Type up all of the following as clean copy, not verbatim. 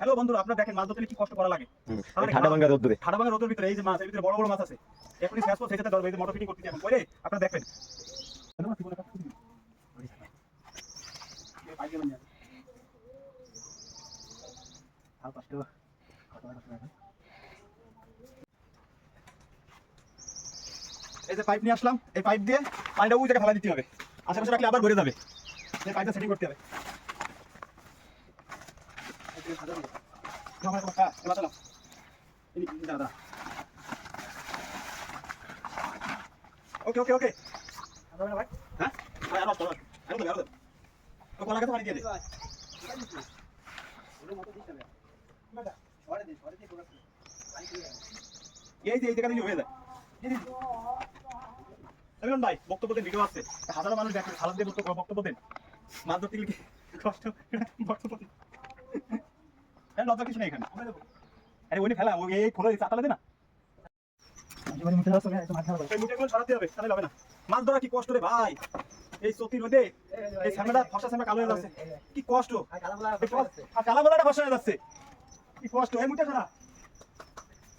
Hello বন্ধুরা, আপনারা দেখেন মাছ ধরতে কি কষ্ট করা লাগে। ঠাডা ভাঙা রোদ্দুরে ভিতরে এই যে মাছ, এর ভিতরে বড় বড় মাছ আছে। এখনই শেষ করতে যেতে ধরবে, এই যে মোটর ফিটিং করতে এখন করে আপনারা দেখবেন। এই যে পাইপ নিয়ে আসলাম, এই পাইপ দিয়ে পানিটা ওই জায়গায় ফেলা দিতে হবে, আশেপাশে রাখলে আবার ভরে যাবে। এই পাইপটা সেটিং করতে হবে। ওকে ওকে ওকে, হ্যাঁ আরো আসতো আরো তো কোলা কাছে পানি দিয়ে দে। এই যে এই জায়গা দিয়ে হয়ে যায়। এমন ভাই বক্তব্য দেন, ভিডিও আছে, হাজারো মানুষ দেখে, সালাদ দিয়ে বক্তব্য দেন। মাছ ধরতে গেলে কি কষ্ট, বক্তব্য দেন। হ্যাঁ লজ্জা কিছু নেই এখানে। আরে ওই ফেলা, ওই এই ফোলা চাতালে দে না, সরাতে হবে, তাহলে হবে না। মাছ ধরা কি কষ্ট রে ভাই, এই চতির মধ্যে এই সামনেটা ফসা সামনে কালো হয়ে যাচ্ছে, কি কষ্ট। আর কালাবেলাটা ফসা হয়ে যাচ্ছে, কি কষ্ট। এই মুঠে ছাড়া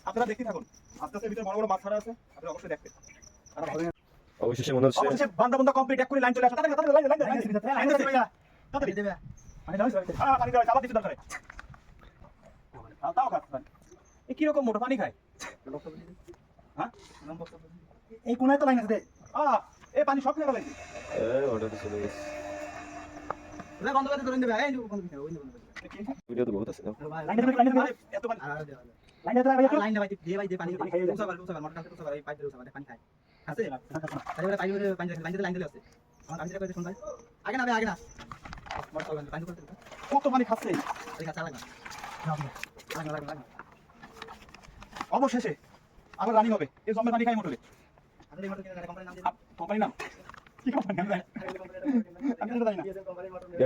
আপনারা দেখতে থাকুন, আস্তে আস্তে ভিতরে বড় বড় মাছ ছাড়া আছে, আপনারা অবশ্যই দেখবেন। অবশেষে মনে হচ্ছে বান্দা বান্দা কমপ্লিট, এক করে লাইন চলে আসে। তাড়াতাড়ি লাইন তাড়াতাড়ি দেবে, পানি দাও পানি দাও, আবার দিতে দরকার। তাও খাস এই কি রকম মোটা পানি খায়। হ্যাঁ এই কোনায় তো লাইন আছে, এই পানি সব খেয়ে গেল। অর্ডার চলে গেছে। বন্ধ করে ধরে দেবে, এই ভিডিও তো বহুত আছে না। এত পানি লাইন ভাই দিয়ে ভাই দিয়ে পানি উসাবার মোটর কাছে উসাবার, এই পাইপ দিয়ে উসাবার পানি খায় আছে। তাহলে পাইপ দিয়ে পানি লাইন দিলে আছে। আমার আমি যেটা কইতে শুন ভাই, আগে না ভাই আগে না, মোটর লাইন পানি করতে কত পানি খাচ্ছে। এই খাচ্ছে লাগা লাগা। অবশেষে আবার রানিং হবে, এই জম্মের পানি খাই মোটরে। আমাদের এই মোটর কিনে কোম্পানির নাম দিয়ে, কোম্পানির নাম কি কোম্পানি আমি জানি না।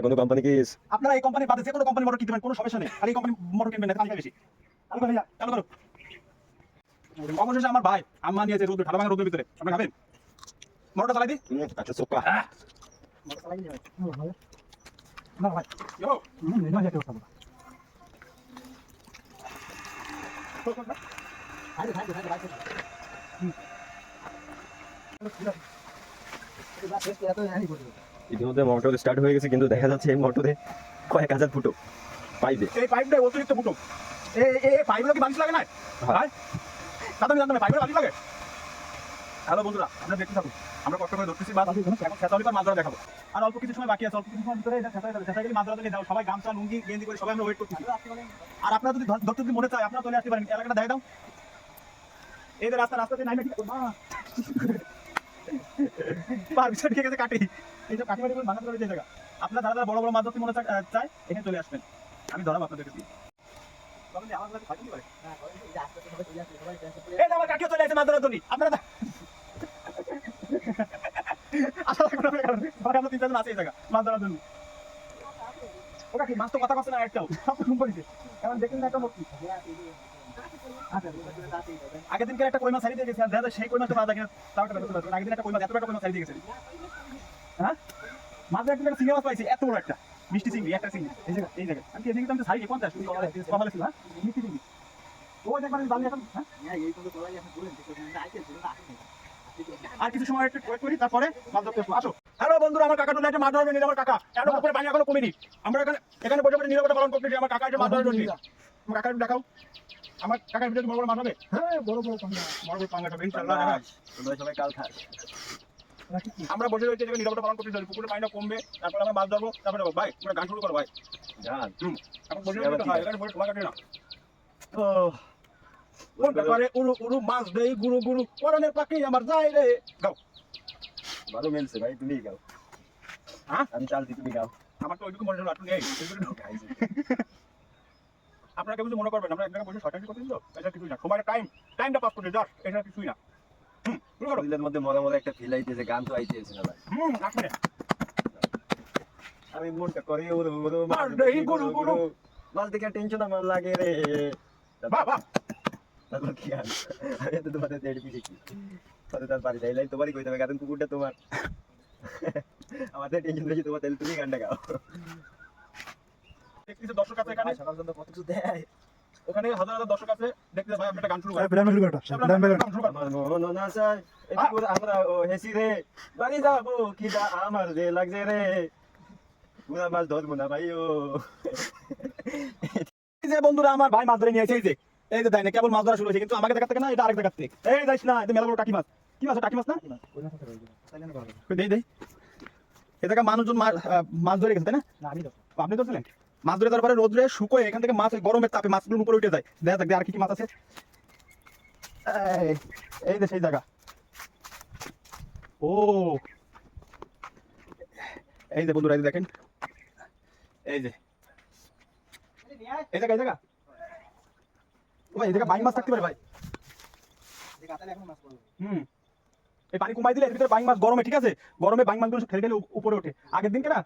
কোনো কোম্পানি কি আপনারা এই কোম্পানি বাদে যে কোনো কোম্পানি মোটর কিনতে পারেন, কোনো সমস্যা নেই। আর এই কোম্পানি মোটর কিনবেন না, পানি খায় বেশি। চালু করো। অবশেষে আমার ভাই আম্মা নিয়েছে রোদ, ঠাডা ভাঙা রোদের ভিতরে। আপনি খাবেন? মোটরটা চালাই দি। আচ্ছা সোকা মোটর চালাই দি ভাই। না ভাই ইয়ো না যেতে হবে। High high high high. ইতিমধ্যে মোটর স্টার্ট হয়ে গেছে, কিন্তু দেখা যাচ্ছে এই মোটরে কয়েক হাজার ফুটো পাইবে। এই পাইপটা অতিরিক্ত ফুটো। এই পাইপগুলো কি বালিশ লাগে না? হ্যাঁ দাদা আমি জানতাম পাইপগুলো বালিশ লাগে। হ্যালো বন্ধুরা, আপনারা দেখতে থাকুন, আমরা কষ্ট করে ধরতেছি মাছ। এখন খেতালি করে মাছ ধরা দেখাবো। আর অল্প কিছু সময় বাকি আছে, অল্প কিছু সময় ভিতরে এটা খেতাই যাবে। খেতাই গেলে মাছ ধরা দিলে যাও, সবাই গামছা লুঙ্গি গেঞ্জি করে সবাই আমরা ওয়েট করতেছি। আর আপনারা যদি ধরতে যদি মনে চায়, আপনারা চলে আসতে পারেন, এলাকাটা দেখাই দাও। এই যে রাস্তাতে নাই নাকি পার বিষয় ঠিক আছে কাটি, এই সব কাটিমাটি করে বানাতে যে জায়গা। আপনারা যারা যারা বড় বড় মাছ ধরতে মনে চায় এখানে চলে আসবেন, আমি ধরাবো আপনাদেরকে। এই আমার কাকিও চলে আসে মাছ ধরার জন্য। আপনারা আশা রাখবেন আমরা তিনজন আছে এই জায়গা মাছ ধরার জন্য। ও কাকি মাছ তো কথা কথা না একটাও, সব ঘুম পড়েছে। এখন দেখেন না একটা মূর্তি। আগের দিনকে একটা কই মাছ ছাড়িয়ে দিয়ে গেছে, দেখা যায় সেই কই মাছ তো মাছ দেখে তাও একটা কথা বলতে। আগের দিন একটা কই মাছ এত একটা কই মাছ ছাড়িয়ে দিয়ে গেছে। হ্যাঁ মাছ একটা চিংড়ি মাছ পাইছি, এত বড় একটা মিষ্টি চিংড়ি, একটা চিংড়ি এই জায়গায়। আমি এই চিংড়ি তো ছাড়িয়ে 50 কমালে ছিল। হ্যাঁ মিষ্টি চিংড়ি ওই দেখবেন আমি বানিয়ে এখন। হ্যাঁ এই তো কলাই এখন বলেন আর কিছু সময় একটু ওয়েট করি, তারপরে মাছ ধরতে আসো। হ্যালো বন্ধুরা, আমার কাকা তো লাইটে মাছ ধরবে নি। আমার কাকা এর উপরে পানি এখনো কমেনি। আমরা এখানে বসে বসে নীরবতা পালন করতেছি। আমার কাকা যে মাছ ধরে জন্য, আমার কাকা দেখাও। আমার কাকার ভিতরে বড় বড় মাছ হবে। হ্যাঁ বড় বড় পাঙ্গা, বড় বড় পাঙ্গা হবে ইনশাআল্লাহ। তোমরা সবাই কাল খাস। আমরা বসে রয়েছি এখানে নীরবতা পালন করতেছি। পুকুরে পানিটা কমবে, তারপরে আমরা মাছ ধরবো, তারপরে ভাই তোমরা গান শুরু করো ভাই। গান এখন বসে রয়েছি ভাই, এখানে বসে সময় কাটে না। ও কোনটা করে উড়ু উড়ু মাছ দেই গুরু গুরু, পরানের পাখি আমার যায় রে। গাও ভালো মিলছে ভাই, তুমি গাও। হ্যাঁ আমি চাল দিই, তুমি গাও। আমার তো ওইটুকু মনে হলো, আপনি নেই আপনারা কেউ মনে করবেন আমরা এক জায়গায় বসে শর্টাকি করতেছি তো, এটা কিছুই না। তোমার টাইমটা পাস করতে জাস্ট, এটা কিছুই না। শরীরের মধ্যে মনে মনে একটা ফিল আইতেছে, গান তো আইতেছে না ভাই। আসলে আমি মনটা করে উড়ু উড়ু মাছ দেই গুরু গুরু, মাছ দেখে টেনশন আমার লাগে রে। বাহ বাহ তারপর কি আর আমি তো তোমাদের দেড় পিছি তাদের তার বাড়ি যাইলাই তোমারই কইতে হবে, কারণ কুকুরটা তোমার। আমাদের টেনশন বেশি তোমার, তাহলে তুমি গানটা গাও। দেখতেছি দর্শক আছে এখানে, সকাল পর্যন্ত কত কিছু দেয়। ওখানে হাজার হাজার দর্শক আছে, দেখতে ভাই আপনি একটা গান শুরু করেন। প্ল্যান শুরু করো প্ল্যান বের গান শুরু করেন। আমার মন না চায় একটু আমরা ও হেসি রে বাড়ি যাবো কিটা আমার রে লাগছে রে পুরা মাছ ধরবো না ভাইও। এই যে বন্ধুরা আমার ভাই মাছ ধরে নিয়ে এসে এই যে দেয় না কেবল মাছ ধরা শুরু হয়েছে, কিন্তু আমাকে দেখাতে না, এটা আরেক দেখাতে। এই যাইস না, এটা মেলা বড় টাকি মাছ। কি মাছ? টাকি মাছ না? ওই দেই দেই। এ জায়গা মানুষজন মাছ ধরে গেছে তাই না? আপনি ধরছিলেন? মাছ ধরে তারপরে রোদ্রে শুকোয় এখান থেকে মাছ ওই গরমের তাপে মাছগুলোর উপরে উঠে যায়। দেখা যাক আর কি কি মাছ আছে। এই যে সেই জায়গা। ও এই যে বন্ধুরা, এই যে দেখেন, এই যে এই জায়গা, এই জায়গা। ও ভাই, এই জায়গা বাইং মাছ থাকতে পারে ভাই। এই পানি কমাই দিলে এর ভিতরে বাইং মাছ গরমে, ঠিক আছে, গরমে বাইং মাছগুলো সব ঠেলে ঠেলে উপরে ওঠে। আগের দিন কেনা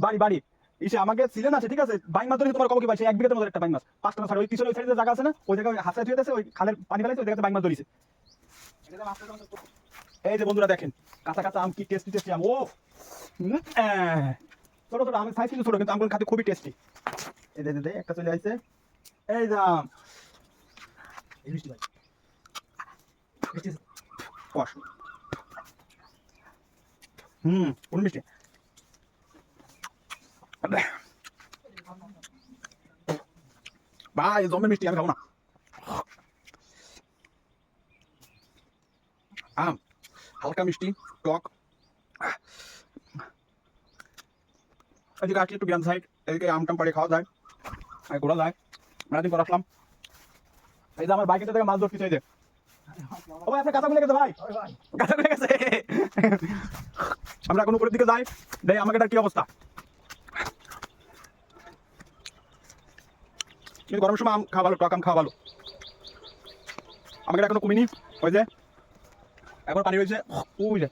বাড়ি বাড়ি ইসে আমাকে ছিলেন আছে, ঠিক আছে, বাইং মাছ ধরে তোমার কবে কি পাইছে 1 বিঘার মতো একটা বাইং মাছ 5 টাকা ছাড়। ওই পিছনে ওই সাইডে জায়গা আছে না, ওই জায়গায় হাসায় ধুয়ে দিয়েছে, ওই খালের পানি ফেলাইছে, ওই জায়গাতে বাইং মাছ ধরেছে। এই যে বন্ধুরা দেখেন, কাঁচা কাঁচা আম, কি টেস্টি টেস্টি আম। ও ছোট ছোট আমের সাইজ কিন্তু ছোট, কিন্তু আমগুলো খেতে খুবই টেস্টি। এই দে একটা চলে আসছে, এই যে আম কষ। কোন মিষ্টি ভাই, জমের মিষ্টি, আমি খাবো না। আম হালকা মিষ্টি টক। এদিকে আসলে একটু গ্রাম সাইড, এদিকে আম টাম পাড়ে খাওয়া যায়, ঘোরা যায়। মেলাদিন পর আসলাম। এই যে আমার বাইকের থেকে মাছ ধরতে চাইছে। ও ভাই, আপনার কাঁচা খুলে গেছে ভাই, কাঁচা খুলে গেছে। আমরা এখন উপরের দিকে যাই, দেখ আমাকে এটার কি অবস্থা। কিন্তু গরমের সময় আম খাওয়া ভালো, টক আম খাওয়া ভালো। আমাকে এখনো কমিনি, ওই যে এখন পানি রয়েছে, ওই যে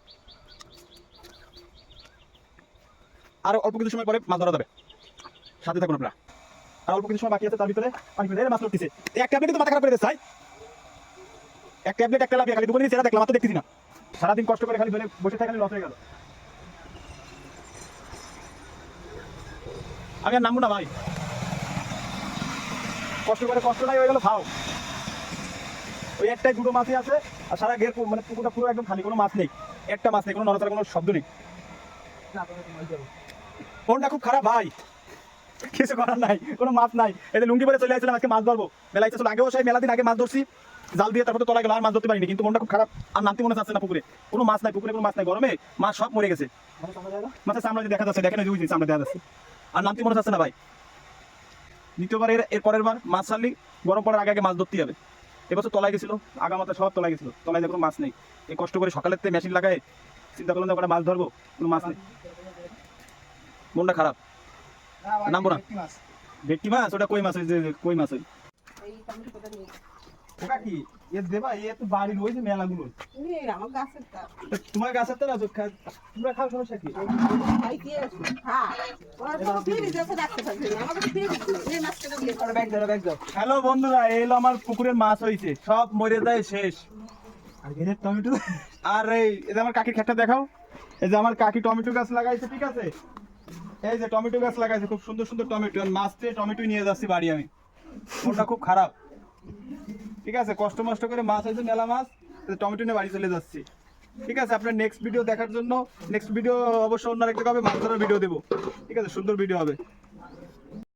আর অল্প কিছু সময় পরে মাছ ধরা যাবে। সাথে থাকুন আপনারা, আর অল্প কিছু সময় বাকি আছে, তার ভিতরে পানি ফেলে মাছ ধরতেছে। এক ট্যাবলেট তো মাথা খারাপ করে দিচ্ছে ভাই, এক ট্যাবলেট একটা লাগিয়ে খালি দুপুরে সেটা দেখলাম, তো দেখতেছি না। সারাদিন কষ্ট করে খালি ধরে বসে থাকা লস হয়ে গেল। আমি আর নামবো না ভাই, কষ্ট করে কষ্টটাই হয়ে গেল ভাও। ওই একটাই দুটো মাছই আছে, আর সারা ঘের মানে পুকুরটা পুরো একদম খালি, কোনো মাছ নেই, একটা মাছ নেই, কোনো নড়াচড়া, কোনো শব্দ নেই। ফোনটা খুব খারাপ ভাই, কিছু করার নাই, কোনো মাছ নাই। এদের লুঙ্গি পরে চলে আসছিলাম আজকে মাছ ধরবো, মেলা ইচ্ছা ছিল, আগেও সেই মেলা দিন আগে মাছ ধরছি জাল দিয়ে, তারপর তো তলায় গেল, আর মাছ ধরতে পারিনি। কিন্তু মনটা খুব খারাপ, আর নামতে মনে চাচ্ছে না পুকুরে, কোনো মাছ নাই, পুকুরে কোনো মাছ নাই, গরমে মাছ সব মরে গেছে। মাছের সামনে দেখা যাচ্ছে, দেখেন ওই সামনে দেখা যাচ্ছে, আর নামতে মনে চাচ্ছে না ভাই। দ্বিতীয়বার এর পরের বার মাছ ছাড়লি গরম পড়ার আগে আগে মাছ ধরতে হবে। এবছর তলায় গেছিল, আগামাতা সব তলায় গেছিল, তলায় কোনো মাছ নেই। এই কষ্ট করে সকালের থেকে মেশিন লাগায় চিন্তা করলাম যে মাছ ধরবো, কোনো মাছ নেই, মনটা খারাপ। নামবো না। ভেটকি মাছ? ওটা কই মাছ? ওই যে কই মাছ। ওই ওটা কি এর দেবা? এ তো বাড়ি রয়েছে মেলাগুলো, তোমার গাছের তো না, তোমরা খাও, সমস্যা কি? হ্যালো বন্ধুরা, এই হলো আমার পুকুরের মাছ হয়েছে, সব মরে যায় শেষ। টমেটো, আর এই যে আমার কাকির ক্ষেতটা দেখাও, এই যে আমার কাকি টমেটো গাছ লাগাইছে, ঠিক আছে, এই যে টমেটো গাছ লাগাইছে, খুব সুন্দর সুন্দর টমেটো, মাছ দিয়ে টমেটো নিয়ে যাচ্ছি বাড়ি আমি। ওটা খুব খারাপ, ঠিক আছে, কষ্ট মষ্ট করে মাছ হয়েছে, মেলা মাছ, টমেটো নিয়ে বাড়ি চলে যাচ্ছি। ঠিক আছে, আপনার নেক্সট ভিডিও দেখার জন্য, নেক্সট ভিডিও অবশ্যই অন্য আরেকটা হবে, মাছ ধরার ভিডিও দেবো, ঠিক আছে, সুন্দর ভিডিও হবে।